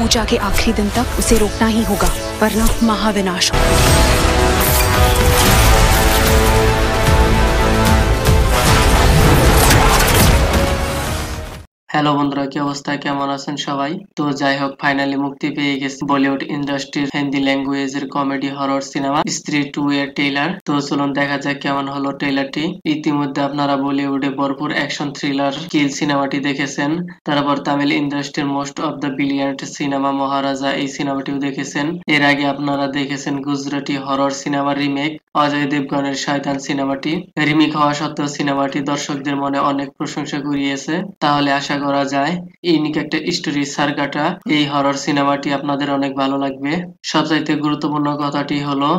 पूजा के आखिरी दिन तक उसे रोकना ही होगा, वरना महाविनाश हो। হ্যালো বন্ধুরা, কি অবস্থা, কেমন আছেন সবাই? তো যাই হোক, ফাইনালি মুক্তি পেয়ে গেছে বলিউড ইন্ডাস্ট্রির হিন্দি ল্যাঙ্গুয়েজের কমেডি হরর সিনেমা স্ত্রী 2 এর ট্রেলার। তো চলুন দেখা যাক কেমন হলো ট্রেলারটি। ইতিমধ্যে আপনারা বলিউডে ভরপুর অ্যাকশন থ্রিলার কিল সিনেমাটি দেখেছেন, তারপর তামিল ইন্ডাস্ট্রির most of the brilliant cinema Maharaja এই সিনেমাটিও দেখেছেন। এর আগে আপনারা দেখেছেন গুজরাটি হরর সিনেমার রিমেক অজয় দেবগনের শয়তান সিনেমাটি। রিমেক হওয়া সত্ত্বেও সিনেমাটি দর্শকদের মনে অনেক প্রশংসা কুড়িয়েছে। তাহলে আশা করা যায় ইউনিক একটা স্টোরি সারগাটা এই হরর সিনেমাটি আপনাদের অনেক ভালো লাগবে। সবচাইতে গুরুত্বপূর্ণ কথাটি হলো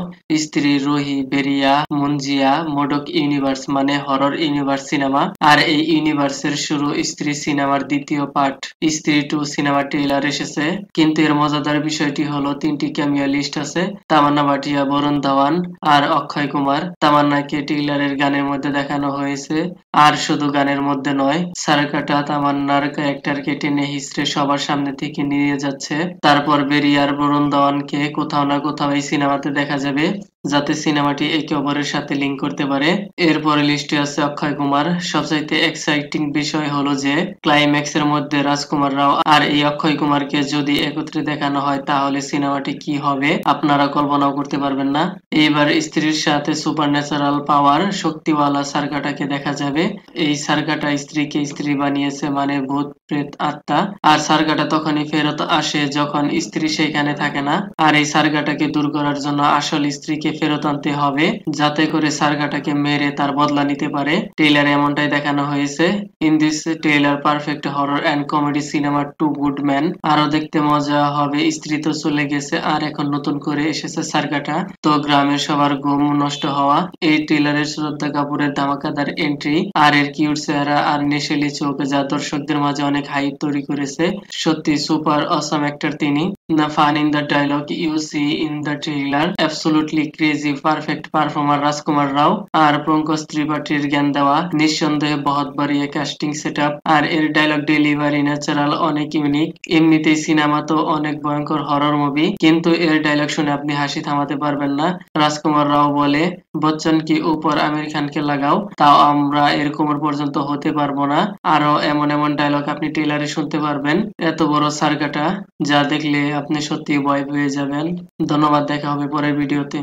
স্ত্রী রোহি বেরিয়া মুনজিয়া মোডক ইউনিভার্স মানে হরর ইউনিভার্স সিনেমা, আর এই ইউনিভার্সের শুরু স্ত্রী সিনেমার দ্বিতীয় পার্ট স্ত্রী 2 সিনেমা ট্রেলার এসেছে। কিন্তু এর মজাদার বিষয়টি হলো 3টি ক্যামিও লিস্ট আছে, তামান্না ভাটিয়া, বরুণ ধাওয়ান আর অক্ষয় কুমার। তামান্নাকে ট্রেলারের গানের মধ্যে দেখানো হয়েছে, আর শুধু গানের মধ্যে নয়, সারকাটা তামান্নার ক্যারেক্টারকে টেনে হিস্ট্রে সবার সামনে থেকে নিয়ে যাচ্ছে। তারপর বেরিয়ার বরুণ ধাওয়ানকে কোথাও না কোথাও এই সিনেমাতে দেখা যাবে, যাতে সিনেমাটি একে অপরের সাথে লিঙ্ক করতে পারে। এরপরে লিস্টে আছে অক্ষয় কুমার। সবচাইতে এক্সাইটিং বিষয় হলো যে ক্লাইম্যাক্স এর মধ্যে রাজকুমার রাও আর এই অক্ষয় কুমারকে যদি একত্রে দেখানো হয়, তাহলে সিনেমাটি কি হবে আপনারা কল্পনাও করতে পারবেন না। এইবার স্ত্রীর সাথে সুপার ন্যাচারাল পাওয়ার শক্তিওয়ালা সারকাটাকে দেখা যাবে। এই সারকাটা স্ত্রীকে স্ত্রী বানিয়েছে মানে ভূত প্রেত আত্মা, আর সারকাটা তখনই ফেরত আসে যখন স্ত্রী সেখানে থাকে না। আর এই সারকাটাকে দূর করার জন্য আসল স্ত্রীকে ফেরত আনতে হবে, যাতে করে সারকাটাকে মেরে তার বদলা নিতে পারে। ট্রেলারে এমনটাই দেখানো হয়েছে। In this trailer perfect horror and comedy cinema too good man. আরো দেখতে মজা হবে। স্ত্রী তো চলে গেছে, আর এখন নতুন করে এসেছে সারকাটা, তো গ্রামের সবার ঘুম নষ্ট হওয়া। এই ট্রেলারে শ্রদ্ধা কাপুরের ধামাকাদার এন্ট্রি আর এর কিউট চেহারা আর নেশালি চোখ যা দর্শকদের মাঝে অনেক হাইপ তৈরি করেছে। সত্যি সুপার অসাম অ্যাক্টর তিনি। The fun in the dialogue you see in the trailer, absolutely crazy, perfect performer রাজকুমার রাও আর পঙ্কজ ত্রিপাঠীর জ্ঞান দেওয়া নিঃসন্দেহে বহুত বাড়িয়ে কাস্টিং সেটআপ, আর এর ডায়লগ ডেলিভারি ন্যাচারাল অনেক ইউনিক। এমনিতেই সিনেমা তো অনেক ভয়ঙ্কর হরর মুভি, কিন্তু এর ডায়লগ শুনে আপনি হাসি থামাতে পারবেন না। রাজকুমার রাও বলে, বচ্চন কি উপর আমির খানকে লাগাও, তাও আমরা এর কোমর পর্যন্ত হতে পারবো না। আরো এমন এমন ডায়লগ আপনি ট্রেলারে শুনতে পারবেন। এত বড় সারকাটা যা দেখলে আপনি সত্যি ভয় পেয়ে যাবেন। ধন্যবাদ, দেখা হবে পরের ভিডিওতে।